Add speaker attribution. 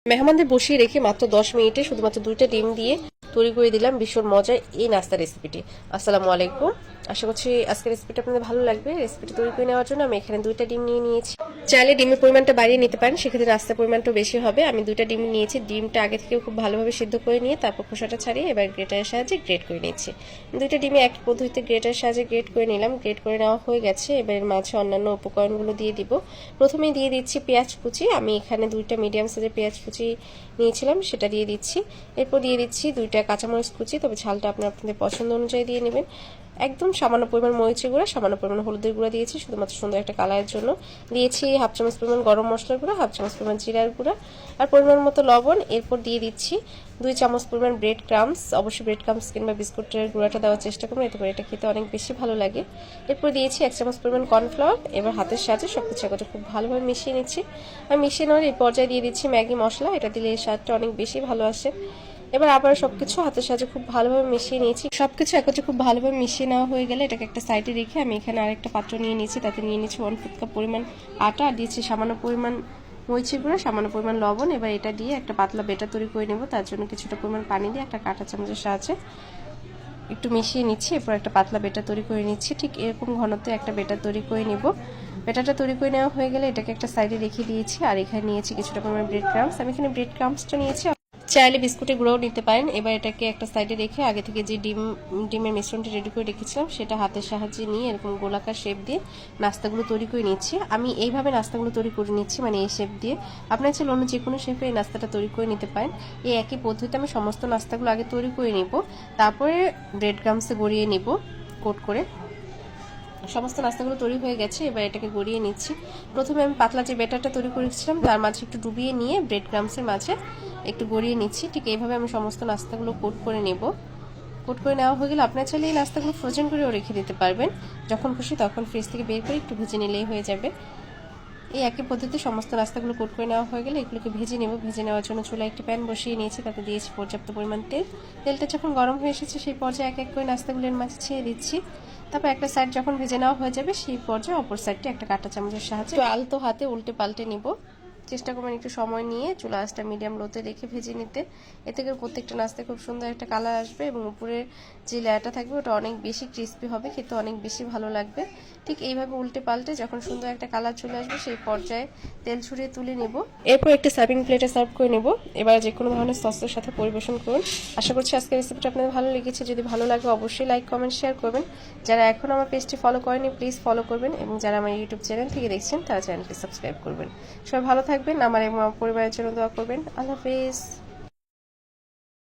Speaker 1: মেহমানদের বসিয়ে রেখে মাত্র 10 মিনিটে শুধুমাত্র 2টা ডিম দিয়ে তৈরি করে দিলাম ভীষণ মজার এই নাস্তা রেসিপিটি। আসসালামু আলাইকুম, আশা করছি আজকের রেসিপিটা আপনাদের ভালো লাগবে। রেসিপিটি তৈরি করে নেওয়ার জন্য আমি এখানে 2টা ডিম নিয়ে নিয়েছি। চাইলে ডিমের পরিমাণটা বাড়িয়ে নিতে পারেন, সেক্ষেত্রে নাস্তার পরিমাণটাও বেশি হবে। আমি 2টা ডিম নিয়েছি। ডিমটা আগে থেকে খুব ভালোভাবে সিদ্ধ করে নিয়ে তারপর খোসাটা ছাড়িয়ে এবার গ্রেটারের সাহায্যে গ্রেট করে নিচ্ছি। 2টা ডিমে এক পদ্ধতিতে গ্রেটারের সাহায্যে গ্রেট করে নিলাম। গ্রেট করে নেওয়া হয়ে গেছে। এবার এর মাঝে অন্যান্য উপকরণগুলো দিয়ে দিব। প্রথমেই দিয়ে দিচ্ছি পেঁয়াজ কুচি। আমি এখানে 2টা মিডিয়াম সাইজের পেঁয়াজ কুচি নিয়েছিলাম, সেটা দিয়ে দিচ্ছি। এরপর দিয়ে দিচ্ছি 2টা কাঁচামরিচ কুচি, তবে ঝালটা আপনাদের পছন্দ অনুযায়ী দিয়ে নেবেন। একদম সামান্য পরিমাণ মরিচের গুঁড়া, সামান্য পরিমাণ হলুদের গুঁড়া দিয়েছি শুধুমাত্র সুন্দর একটা কালারের জন্য। দিয়েছি হাফ চামচ পরিমাণ গরম মশলার গুঁড়া, হাফ চামচ পরিমাণ জিরার গুঁড়া আর পরিমাণ মতো লবণ। এরপর দিয়ে দিচ্ছি 2 চামচ পরিমাণ ব্রেড ক্রাম্বস। অবশ্যই ব্রেড ক্রাম্বস কিংবা বিস্কুটের গুঁড়াটা দেওয়ার চেষ্টা করবেন, এতে করে এটা খেতে অনেক বেশি ভালো লাগে। এরপর দিয়েছি 1 চামচ পরিমাণ কর্নফ্লাওয়ার। এবার হাতের সাহায্যে সবকিছু একত্রে খুব ভালোভাবে মিশিয়ে নিচ্ছি। আর মিশিয়ে নেওয়ার এই পর্যায়ে দিয়ে দিচ্ছি ম্যাগি মশলা। এটা দিলে এর স্বাদটা অনেক বেশি ভালো আসে। এবার আবার সবকিছু হাতের সাহায্যে খুব ভালোভাবে মিশিয়ে নিয়েছি। সবকিছু একত্রে খুব ভালোভাবে মিশিয়ে নেওয়া হয়ে গেলে এটাকে একটা সাইডে রেখে আমি এখানে আরেকটা পাত্র নিয়ে নিয়েছি। তাতে নিয়ে নিয়েছি 1/4 কাপ পরিমাণ আটা, আর দিয়েছি সামান্য পরিমাণ মরিচের গুঁড়া, সামান্য পরিমাণ লবণ। এবার এটা দিয়ে একটা পাতলা বেটার তৈরি করে নেব। তার জন্য কিছুটা পরিমাণ পানি দিয়ে একটা কাঁটা চামচের সাহায্যে একটু মিশিয়ে নিচ্ছি। এরপর একটা পাতলা বেটার তৈরি করে নিচ্ছি। ঠিক এরকম ঘনত্বে একটা বেটার তৈরি করে নেব। বেটারটা তৈরি করে নেওয়া হয়ে গেলে এটাকে একটা সাইডে রেখে দিয়েছি। আর এখানে নিয়েছি কিছুটা পরিমাণ ব্রেড ক্রাম্বস। আমি এখানে ব্রেড ক্রাম্বসটা নিয়েছি, চাইলে বিস্কুটের গুঁড়োও নিতে পারেন। এবার এটাকে একটা সাইডে রেখে আগে থেকে যে ডিমের মিশ্রণটা রেডি করে রেখেছিলাম সেটা হাতের সাহায্যে নিয়ে এরকম গোলাকার শেপ দিয়ে নাস্তাগুলো তৈরি করে নিচ্ছি। আমি এইভাবে নাস্তাগুলো তৈরি করে নিচ্ছি, মানে এই শেপ দিয়ে। আপনার চাইলে অন্য যে কোনো শেপে এই নাস্তাটা তৈরি করে নিতে পারেন। এই একই পদ্ধতিতে আমি সমস্ত নাস্তাগুলো আগে তৈরি করে নিব, তারপরে ব্রেড ক্রাম্বসে গড়িয়ে নিব কোট করে। সমস্ত নাস্তাগুলো তৈরি হয়ে গেছে। এবার এটাকে গড়িয়ে নিচ্ছি। প্রথমে আমি পাতলা যে ব্যাটারটা তৈরি করেছিলাম তার মাঝে একটু ডুবিয়ে নিয়ে ব্রেড ক্রাম্বসের মাঝে একটু গড়িয়ে নিচ্ছি। ঠিক এইভাবে আমি সমস্ত নাস্তাগুলো কোট করে নেব। কোট করে নেওয়া হয়ে গেলে আপনার চাইলে এই নাস্তাগুলো ফ্রোজেন করেও রেখে দিতে পারবেন। যখন খুশি তখন ফ্রিজ থেকে বের করে একটু ভেজে নিলেই হয়ে যাবে। এই একই পদ্ধতিতে সমস্ত নাস্তাগুলো কোট করে নেওয়া হয়ে গেলে এগুলোকে ভেজে নেব। ভেজে নেওয়ার জন্য চুলায় একটি প্যান বসিয়ে নিয়েছি, তাতে দিয়েছি পর্যাপ্ত পরিমাণ তেল। তেলটা যখন গরম হয়ে এসেছে সেই পর্যায়ে এক এক করে নাস্তাগুলোর মাঝে ছেড়ে দিচ্ছি। তারপর একটা সাইড যখন ভেজে নেওয়া হয়ে যাবে সেই পর্যায়ে অপর সাইডটি একটা কাঁটা চামচের সাহায্যে আলতো হাতে উল্টে পাল্টে নিব। চেষ্টা করবেন একটু সময় নিয়ে চুলা আঁচটা মিডিয়াম লোতে রেখে ভেজে নিতে। এতে করে প্রত্যেকটা নাস্তায় খুব সুন্দর একটা কালার আসবে এবং উপরের যে লেয়ারটা থাকবে ওটা অনেক বেশি ক্রিস্পি হবে, খেতে অনেক বেশি ভালো লাগবে। ঠিক এইভাবে উল্টে পাল্টে যখন সুন্দর একটা কালার চলে আসবে সেই পর্যায়ে তেল ছড়িয়ে তুলে নেব। এরপর একটা সার্ভিং প্লেটে সার্ভ করে নেব। এবার যে কোনো ধরনের সসের সাথে পরিবেশন করুন। আশা করছি আজকের রেসিপিটা আপনাদের ভালো লেগেছে। যদি ভালো লাগে অবশ্যই লাইক কমেন্ট শেয়ার করবেন। যারা এখন আমার পেজটি ফলো করেনি প্লিজ ফলো করবেন, এবং যারা আমার ইউটিউব চ্যানেল থেকে দেখছেন তারা চ্যানেলটি সাবস্ক্রাইব করবেন। সবাই ভালো থাকবেন, আমার এবং আমার পরিবারের জন্য দোয়া করবেন। আল্লাহ হাফেজ।